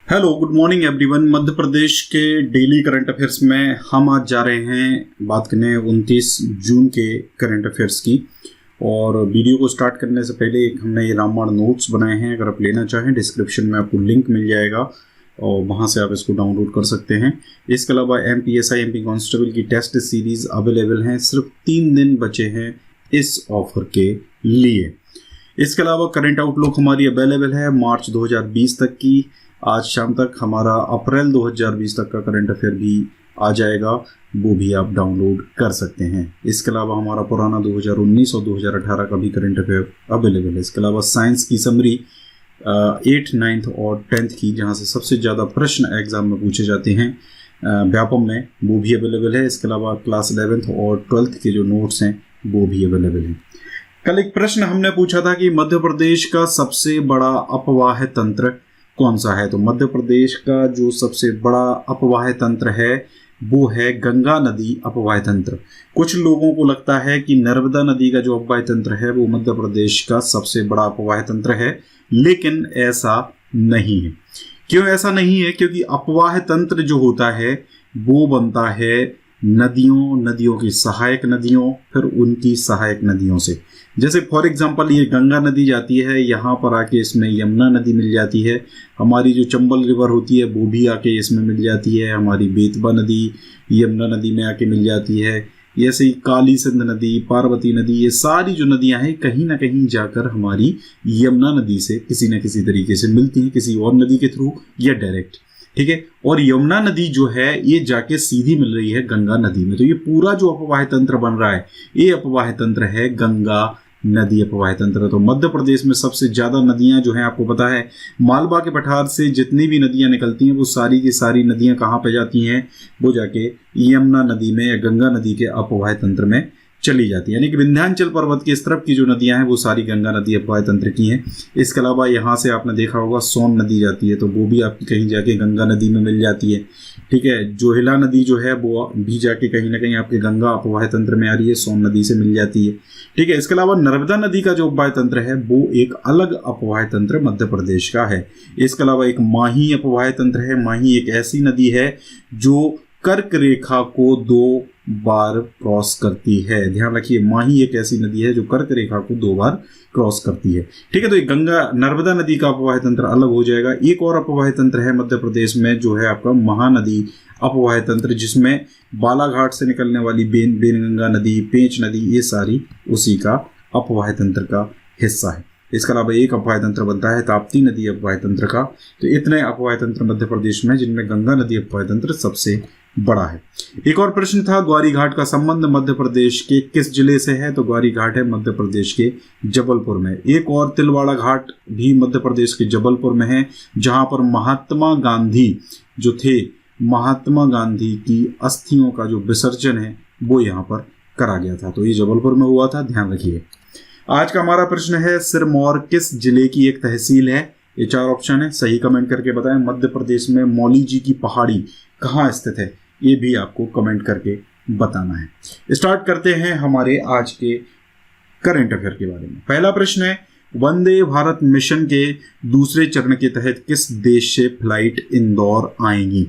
Hello, good morning everyone. Madhya Pradesh के daily current affairs में हम आज जा रहे हैं बात करने 29 जून के करंट अफेयर्स की। और वीडियो को स्टार्ट करने से पहले हमने ये रामबाण नोट्स बनाए हैं। अगर आप लेना चाहें डिस्क्रिप्शन में आपको लिंक मिल जाएगा और वहाँ से आप इसको डाउनलोड कर सकते हैं। इसके अलावा MPSI MP कांस्टेबल की टेस्ट सीरीज़ अवेलेबल हैं। सिर्फ 3 दिन बचे हैं इस ऑफर के लिए। इसके अलावा करंट आउटलुक हमारी अवेलेबल है मार्च 2020 तक की। आज शाम तक हमारा अप्रैल 2020 तक का करंट अफेयर भी आ जाएगा, वो भी आप डाउनलोड कर सकते हैं। इसके अलावा हमारा पुराना 2019 और 2018 का भी करंट अफेयर अवेलेबल है। इसके अलावा साइंस की समरी 8th, 9th और 10th की, जहां से सबसे ज़्यादा प्रश्न एग्जाम में पूछे जाते हैं व्यापम में, वो भी अवेलेबल है। इसके अलावा क्लास 11th और 12th के जो नोट्स हैं वो भी अवेलेबल हैं। कल एक प्रश्न हमने पूछा था कि मध्य प्रदेश का सबसे बड़ा अपवाह तंत्र कौन सा है। तो मध्य प्रदेश का जो सबसे बड़ा अपवाह तंत्र है वो है गंगा नदी अपवाह तंत्र। कुछ लोगों को लगता है कि नर्मदा नदी का जो अपवाह तंत्र है वो मध्य प्रदेश का सबसे बड़ा अपवाह तंत्र है, लेकिन ऐसा नहीं है। क्यों ऐसा नहीं है? क्योंकि अपवाह तंत्र जो होता है वो बनता है नदियों की सहायक नदियों, फिर उनकी सहायक नदियों से। जैसे फॉर एग्जांपल ये गंगा नदी जाती है, यहाँ पर आके इसमें यमुना नदी मिल जाती है। हमारी जो चंबल रिवर होती है वो भी आके इसमें मिल जाती है। हमारी बेतवा नदी यमुना नदी में आके मिल जाती है। ऐसे ही काली सिंध नदी, पार्वती नदी, ये सारी जो नदियां हैं कहीं ना कहीं जाकर हमारी यमुना नदी से किसी न किसी तरीके से मिलती हैं, किसी और नदी के थ्रू या डायरेक्ट। ठीक है। और यमुना नदी जो है ये जाके सीधी मिल रही है गंगा नदी में। तो ये पूरा जो अपवाह तंत्र बन रहा है ये अपवाह तंत्र है गंगा नदी अपवाह तंत्र। तो मध्य प्रदेश में सबसे ज्यादा नदियां जो हैं, आपको पता है मालवा के पठार से जितनी भी नदियां निकलती हैं वो सारी की सारी नदियां कहाँ पे जाती हैं? वो जाके यमुना नदी में या गंगा नदी के अपवाह तंत्र में चली जाती है। यानी कि विंध्याचल पर्वत की इस तरफ की जो नदियां हैं वो सारी गंगा नदी अपवाह तंत्र की हैं। इसके अलावा यहाँ से आपने देखा होगा सोन नदी जाती है, तो वो भी आपकी कहीं जाके गंगा नदी में मिल जाती है। ठीक है। जोहिला नदी जो है वो भी जाके कहीं ना कहीं आपके गंगा अपवाह तंत्र में आ रही है, सोन नदी से मिल जाती है। ठीक है। इसके अलावा नर्मदा नदी का जो अपवाह तंत्र है वो एक अलग अपवाह तंत्र मध्य प्रदेश का है। इसके अलावा एक माही अपवाह तंत्र है। माही एक ऐसी नदी है जो कर्क रेखा को 2 बार क्रॉस करती है। ध्यान रखिए, माही एक ऐसी नदी है जो कर्क रेखा को 2 बार क्रॉस करती है। ठीक है। तो ये गंगा नर्मदा नदी का अपवाह तंत्र अलग हो जाएगा। एक और अपवाह तंत्र है मध्य प्रदेश में जो है आपका महानदी अपवाह तंत्र, जिसमें बालाघाट से निकलने वाली बेनगंगा नदी, पेंच नदी, ये सारी उसी का अपवाह तंत्र का हिस्सा है। इसके अलावा एक अपवाह तंत्र बनता है ताप्ती नदी अपवाह तंत्र का। तो इतने अपवाह तंत्र मध्य प्रदेश में, जिनमें गंगा नदी अपवाह तंत्र सबसे बड़ा है। एक और प्रश्न था, ग्वारी घाट का संबंध मध्य प्रदेश के किस जिले से है? तो ग्वारी घाट है मध्य प्रदेश के जबलपुर में। एक और तिलवाड़ा घाट भी मध्य प्रदेश के जबलपुर में है, जहां पर महात्मा गांधी जो थे, महात्मा गांधी की अस्थियों का जो विसर्जन है वो यहाँ पर करा गया था। तो ये जबलपुर में हुआ था, ध्यान रखिए। आज का हमारा प्रश्न है, सिरमौर किस जिले की एक तहसील है? ये 4 ऑप्शन है, सही कमेंट करके बताएं। मध्य प्रदेश में मौली जी की पहाड़ी कहाँ स्थित है, ये भी आपको कमेंट करके बताना है। स्टार्ट करते हैं हमारे आज के करंट अफेयर के बारे में। पहला प्रश्न है, वंदे भारत मिशन के दूसरे चरण के तहत किस देश से फ्लाइट इंदौर आएंगी?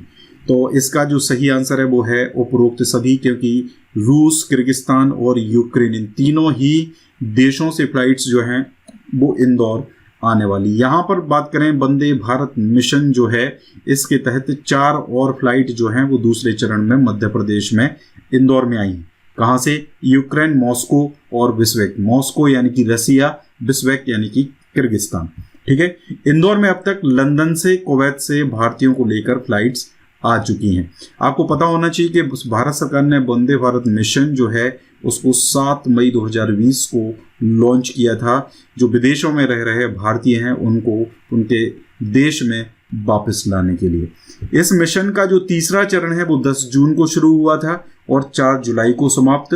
तो इसका जो सही आंसर है वो है उपरोक्त सभी, क्योंकि रूस, किर्गिस्तान और यूक्रेन, इन तीनों ही देशों से फ्लाइट्स जो हैं वो इंदौर आने वाली। यहाँ पर बात करें वंदे भारत मिशन जो है, इसके तहत 4 और फ्लाइट जो हैं वो दूसरे चरण में मध्य प्रदेश में इंदौर में आई हैं। कहाँ से? यूक्रेन, मॉस्को और बिश्केक। मॉस्को यानी कि रसिया, बिश्केक यानी कि किर्गिस्तान। ठीक है। इंदौर में अब तक लंदन से, कुवैत से भारतीयों को लेकर फ्लाइट्स आ चुकी हैं। आपको पता होना चाहिए कि भारत सरकार ने वंदे भारत मिशन जो है उसको 7 मई 2020 को लॉन्च किया था। जो विदेशों में रह रहे भारतीय हैं उनको उनके देश में वापस लाने के लिए। इस मिशन का जो तीसरा चरण है वो 10 जून को शुरू हुआ था और 4 जुलाई को समाप्त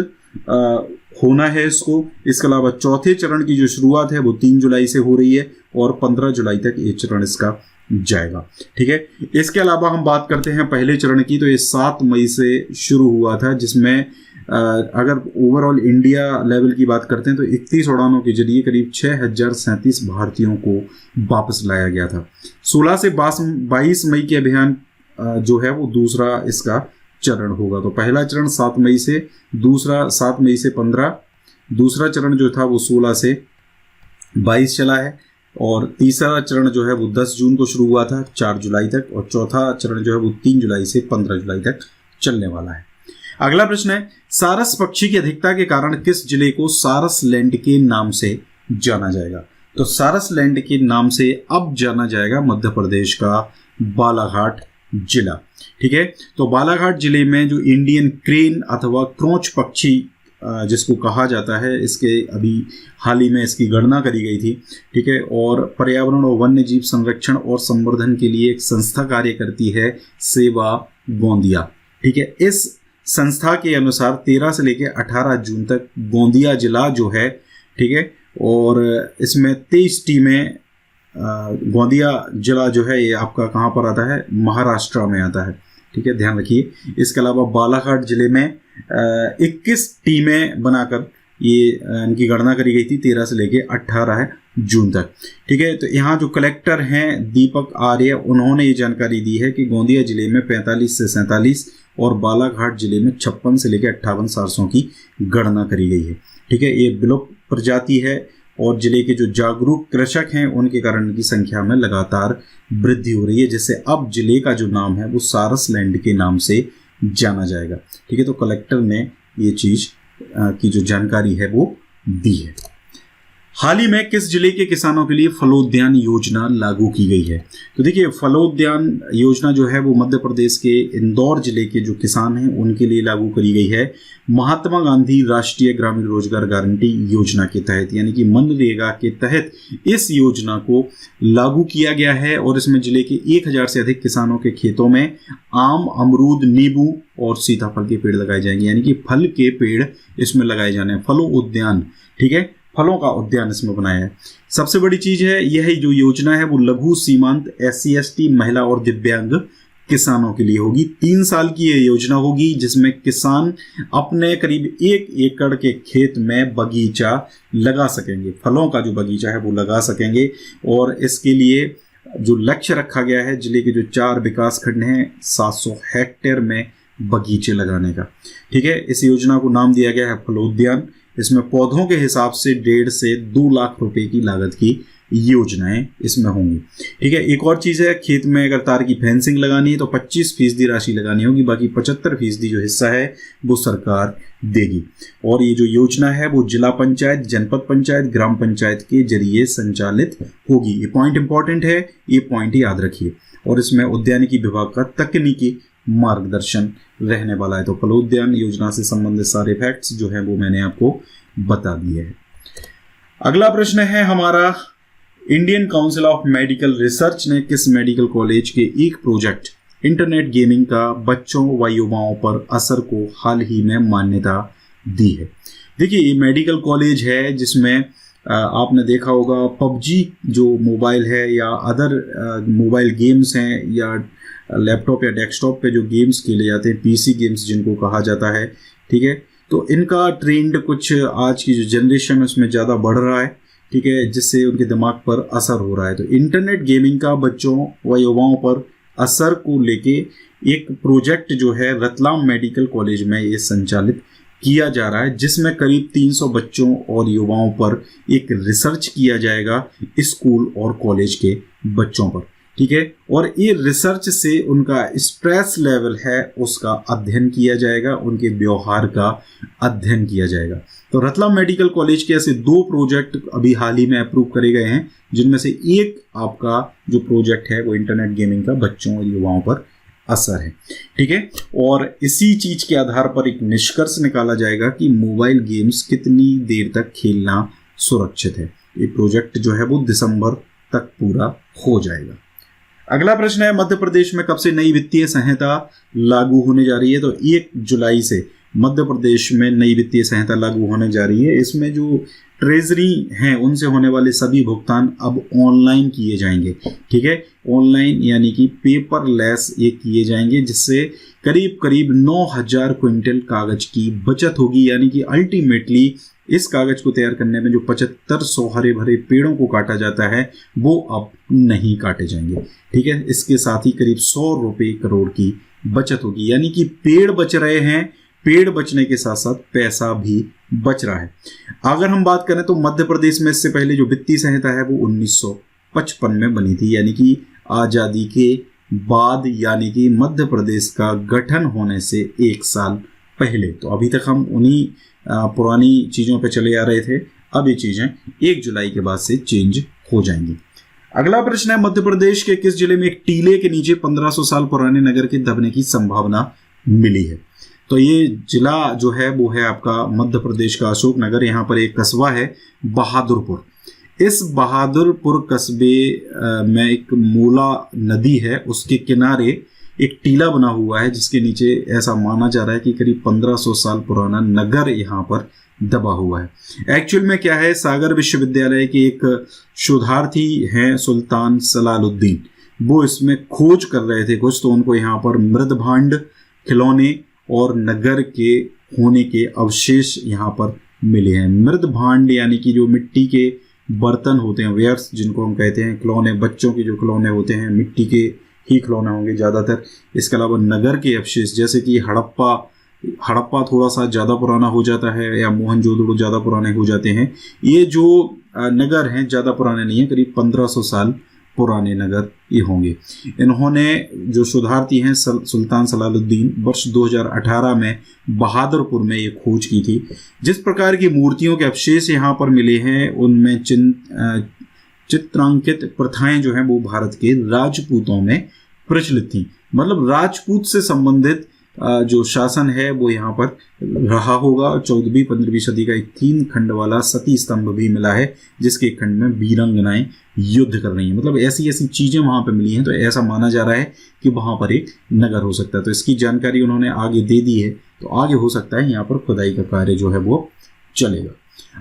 होना है इसको। इसके अलावा चौथे चरण की जो शुरुआत है वो 3 जुलाई से हो रही है और 15 जुलाई तक ये चरण इसका जाएगा। ठीक है। इसके अलावा हम बात करते हैं पहले चरण की, तो ये 7 मई से शुरू हुआ था, जिसमें अगर ओवरऑल इंडिया लेवल की बात करते हैं तो 31 उड़ानों के जरिए करीब 6037 भारतीयों को वापस लाया गया था। 16 से 22 मई के अभियान जो है वो दूसरा इसका चरण होगा। तो पहला चरण 7 मई से, दूसरा 7 मई से 15, दूसरा चरण जो था वो 16 से 22 चला है, और तीसरा चरण जो है वो 10 जून को शुरू हुआ था 4 जुलाई तक, और चौथा चरण जो है वो 3 जुलाई से 15 जुलाई तक चलने वाला है। अगला प्रश्न है, सारस पक्षी की अधिकता के कारण किस जिले को सारस लैंड के नाम से जाना जाएगा? तो सारस लैंड के नाम से अब जाना जाएगा मध्य प्रदेश का बालाघाट जिला। ठीक है, तो बालाघाट जिले में जो इंडियन क्रेन अथवा क्रोच पक्षी जिसको कहा जाता है, इसके अभी हाल ही में इसकी गणना करी गई थी। ठीक है, और पर्यावरण और वन्य जीव संरक्षण और संवर्धन के लिए एक संस्था कार्य करती है, सेवा गोंदिया। ठीक है, इस संस्था के अनुसार 13 से लेकर 18 जून तक गोंदिया जिला जो है, ठीक है, और इसमें 23 टीमें, गोंदिया जिला जो है ये आपका कहाँ पर आता है? महाराष्ट्र में आता है। ठीक है, ध्यान रखिए। इसके अलावा बालाघाट जिले में 21 टीमें बनाकर ये इनकी गणना करी गई थी 13 से लेकर 18 जून तक। ठीक है, तो यहाँ जो कलेक्टर हैं दीपक आर्य, उन्होंने ये जानकारी दी है कि गोंदिया जिले में 45 से 47 और बालाघाट जिले में 56 से लेकर 58 सारसों की गणना करी गई है। ठीक है, ये विलुप्त प्रजाति है और जिले के जो जागरूक कृषक हैं उनके कारण इनकी संख्या में लगातार वृद्धि हो रही है, जिससे अब जिले का जो नाम है वो सारस लैंड के नाम से जाना जाएगा। ठीक है, तो कलेक्टर ने ये चीज की जो जानकारी है वो दी है। हाल ही में किस जिले के किसानों के लिए फलोद्यान योजना लागू की गई है? तो देखिए, फलोद्यान योजना जो है वो मध्य प्रदेश के इंदौर जिले के जो किसान हैं उनके लिए लागू करी गई है, महात्मा गांधी राष्ट्रीय ग्रामीण रोजगार गारंटी योजना के तहत, यानी कि मनरेगा के तहत इस योजना को लागू किया गया है। और इसमें जिले के 1000 से अधिक किसानों के खेतों में आम, अमरूद, नींबू और सीताफल के पेड़ लगाए जाएंगे, यानी कि फल के पेड़ इसमें लगाए जाने हैं, फलों उद्यान। ठीक है, फलों का उद्यान इसमें बनाया है। सबसे बड़ी चीज है यह जो योजना है वो लघु सीमांत SC ST महिला और दिव्यांग किसानों के लिए होगी। 3 साल की ये योजना होगी जिसमें किसान अपने करीब 1 एकड़ के खेत में बगीचा लगा सकेंगे, फलों का जो बगीचा है वो लगा सकेंगे। और इसके लिए जो लक्ष्य रखा गया है, जिले के जो 4 विकास खंड हैं 700 हेक्टेयर में बगीचे लगाने का। ठीक है, इस योजना को नाम दिया गया है फलोद्यान। इसमें पौधों के हिसाब से 1.5 से 2 लाख रुपए की लागत की योजनाएं इसमें होंगी। ठीक है, एक और चीज है, खेत में अगर तार की फेंसिंग लगानी है तो 25% राशि लगानी होगी, बाकी 75% जो हिस्सा है वो सरकार देगी। और ये जो योजना है वो जिला पंचायत, जनपद पंचायत, ग्राम पंचायत के जरिए संचालित होगी। ये पॉइंट इंपॉर्टेंट है, ये पॉइंट याद रखिए। और इसमें उद्यानिकी विभाग का तकनीकी मार्गदर्शन रहने वाला है। तो फलोद्यान योजना से संबंधित सारे फैक्ट्स जो हैं वो मैंने आपको बता दिए हैं। अगला प्रश्न है हमारा, Indian council of medical research ने किस मेडिकल कॉलेज के एक प्रोजेक्ट इंटरनेट गेमिंग का बच्चों व युवाओं पर असर को हाल ही में मान्यता दी है? देखिए, ये मेडिकल कॉलेज है जिसमें आपने देखा होगा पबजी जो मोबाइल है या अदर मोबाइल गेम्स हैं या लैपटॉप या डेस्कटॉप पे जो गेम्स खेले जाते हैं, पीसी गेम्स जिनको कहा जाता है। ठीक है, तो इनका ट्रेंड कुछ आज की जो जनरेशन है उसमें ज़्यादा बढ़ रहा है। ठीक है, जिससे उनके दिमाग पर असर हो रहा है। तो इंटरनेट गेमिंग का बच्चों व युवाओं पर असर को लेके एक प्रोजेक्ट जो है रतलाम मेडिकल कॉलेज में ये संचालित किया जा रहा है, जिसमें करीब 300 बच्चों और युवाओं पर एक रिसर्च किया जाएगा स्कूल और कॉलेज के बच्चों पर। ठीक है, और ये रिसर्च से उनका स्ट्रेस लेवल है उसका अध्ययन किया जाएगा, उनके व्यवहार का अध्ययन किया जाएगा। तो रतलाम मेडिकल कॉलेज के ऐसे 2 प्रोजेक्ट अभी हाल ही में अप्रूव करे गए हैं, जिनमें से एक आपका जो प्रोजेक्ट है वो इंटरनेट गेमिंग का बच्चों और युवाओं पर असर है। ठीक है, और इसी चीज के आधार पर एक निष्कर्ष निकाला जाएगा कि मोबाइल गेम्स कितनी देर तक खेलना सुरक्षित है। ये प्रोजेक्ट जो है वो दिसंबर तक पूरा हो जाएगा। अगला प्रश्न है, मध्य प्रदेश में कब से नई वित्तीय संहिता लागू होने जा रही है? तो 1 जुलाई से मध्य प्रदेश में नई वित्तीय संहिता लागू होने जा रही है। इसमें जो ट्रेजरी हैं उनसे होने वाले सभी भुगतान अब ऑनलाइन किए जाएंगे। ठीक है, ऑनलाइन यानी कि पेपरलेस ये किए जाएंगे, जिससे करीब करीब 9,000 क्विंटल कागज की बचत होगी। यानी कि अल्टीमेटली इस कागज को तैयार करने में जो 7500 हरे भरे पेड़ों को काटा जाता है वो अब नहीं काटे जाएंगे। ठीक है, इसके साथ ही करीब 100 रुपये करोड़ की बचत होगी। यानी कि पेड़ बच रहे हैं, पेड़ बचने के साथ साथ पैसा भी बच रहा है। अगर हम बात करें तो मध्य प्रदेश में इससे पहले जो वित्तीय संहिता है वो 1955 में बनी थी, यानी कि आज़ादी के बाद, यानी कि मध्य प्रदेश का गठन होने से 1 साल पहले। तो अभी तक हम उन्हीं पुरानी चीज़ों पे चले आ रहे थे। अब ये चीज़ें 1 जुलाई के बाद से चेंज हो जाएंगी। अगला प्रश्न है, मध्य प्रदेश के किस जिले में एक टीले के नीचे 1500 साल पुराने नगर के दबने की संभावना मिली है? तो ये जिला जो है वो है आपका मध्य प्रदेश का अशोकनगर। यहाँ पर एक कस्बा है बहादुरपुर। इस बहादुरपुर कस्बे में एक मूला नदी है, उसके किनारे एक टीला बना हुआ है, जिसके नीचे ऐसा माना जा रहा है कि करीब 1500 साल पुराना नगर यहाँ पर दबा हुआ है। एक्चुअल में क्या है, सागर विश्वविद्यालय के एक शोधार्थी हैं सुल्तान सलालुद्दीन, वो इसमें खोज कर रहे थे कुछ, तो उनको यहाँ पर मृदभांड, खिलौने और नगर के होने के अवशेष यहाँ पर मिले हैं। मृदभांड यानी कि जो मिट्टी के बर्तन होते हैं, वेयर्स जिनको हम कहते हैं, खिलौने, बच्चों के जो खिलौने होते हैं मिट्टी के ही खिलौने होंगे ज़्यादातर। इसके अलावा नगर के अवशेष जैसे कि हड़प्पा थोड़ा सा ज़्यादा पुराना हो जाता है, या मोहनजोदड़ो ज़्यादा पुराने हो जाते हैं। ये जो नगर हैं ज़्यादा पुराने नहीं हैं, करीब 1500 साल पुराने नगर ये होंगे। इन्होंने जो शोधार्थी हैं सुल्तान सलालुद्दीन, वर्ष 2018 में बहादुरपुर में ये खोज की थी। जिस प्रकार की मूर्तियों के अवशेष यहाँ पर मिले हैं उनमें चित्रांकित प्रथाएं जो हैं वो भारत के राजपूतों में प्रचलित थी। मतलब राजपूत से संबंधित जो शासन है वो यहाँ पर रहा होगा। 14वीं-15वीं सदी का एक 3 खंड वाला सती स्तंभ भी मिला है, जिसके खंड में वीरांगनाएं युद्ध कर रही हैं। मतलब ऐसी ऐसी चीजें वहां पर मिली हैं, तो ऐसा माना जा रहा है कि वहां पर एक नगर हो सकता है। तो इसकी जानकारी उन्होंने आगे दे दी है, तो आगे हो सकता है यहाँ पर खुदाई का कार्य जो है वो चलेगा।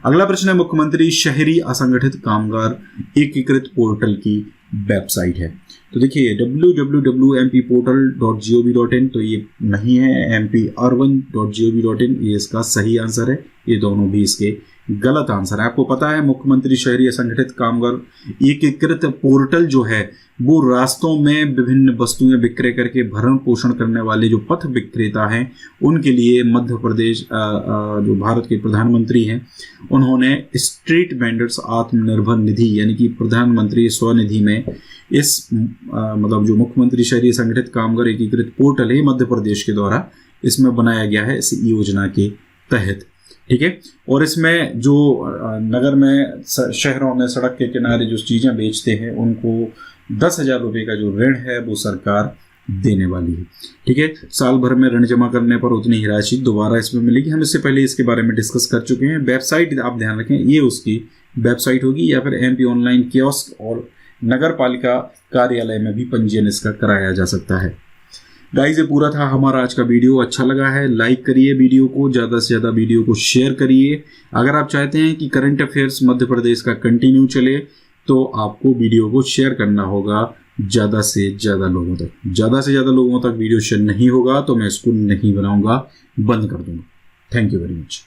अगला प्रश्न है, मुख्यमंत्री शहरी असंगठित कामगार एकीकृत पोर्टल की वेबसाइट है। तो देखिए www.mpportal.gov.in, तो ये नहीं है, mparban.gov.in ये इसका सही आंसर है। ये दोनों भी इसके गलत आंसर है। आपको पता है मुख्यमंत्री शहरी असंगठित कामगार एकीकृत पोर्टल जो है वो रास्तों में विभिन्न वस्तुएं विक्रय करके भरण पोषण करने वाले जो पथ विक्रेता हैं उनके लिए मध्य प्रदेश जो भारत के प्रधानमंत्री हैं उन्होंने स्ट्रीट वेंडर्स आत्मनिर्भर निधि यानी कि प्रधानमंत्री स्वनिधि में इस मतलब जो मुख्यमंत्री शहरी संगठित कामगार एकीकृत पोर्टल है मध्य प्रदेश के द्वारा इसमें बनाया गया है इस योजना के तहत। ठीक है, और इसमें जो नगर में शहरों में सड़क के किनारे जो चीज़ें बेचते हैं उनको 10,000 रुपये का जो ऋण है वो सरकार देने वाली है। ठीक है, साल भर में ऋण जमा करने पर उतनी ही राशि दोबारा इसमें मिलेगी। हम इससे पहले इसके बारे में डिस्कस कर चुके हैं। वेबसाइट आप ध्यान रखें, ये उसकी वेबसाइट होगी या फिर MP ऑनलाइन कियोस्क और नगर पालिका कार्यालय में भी पंजीयन इसका कराया जा सकता है। गाइस, ये पूरा था हमारा आज का वीडियो। अच्छा लगा है लाइक करिए वीडियो को, ज़्यादा से ज़्यादा वीडियो को शेयर करिए। अगर आप चाहते हैं कि करंट अफेयर्स मध्य प्रदेश का कंटिन्यू चले तो आपको वीडियो को शेयर करना होगा ज़्यादा से ज़्यादा लोगों तक। ज़्यादा से ज़्यादा लोगों तक वीडियो शेयर नहीं होगा तो मैं इसको नहीं बनाऊंगा, बंद कर दूंगा। Thank you very much.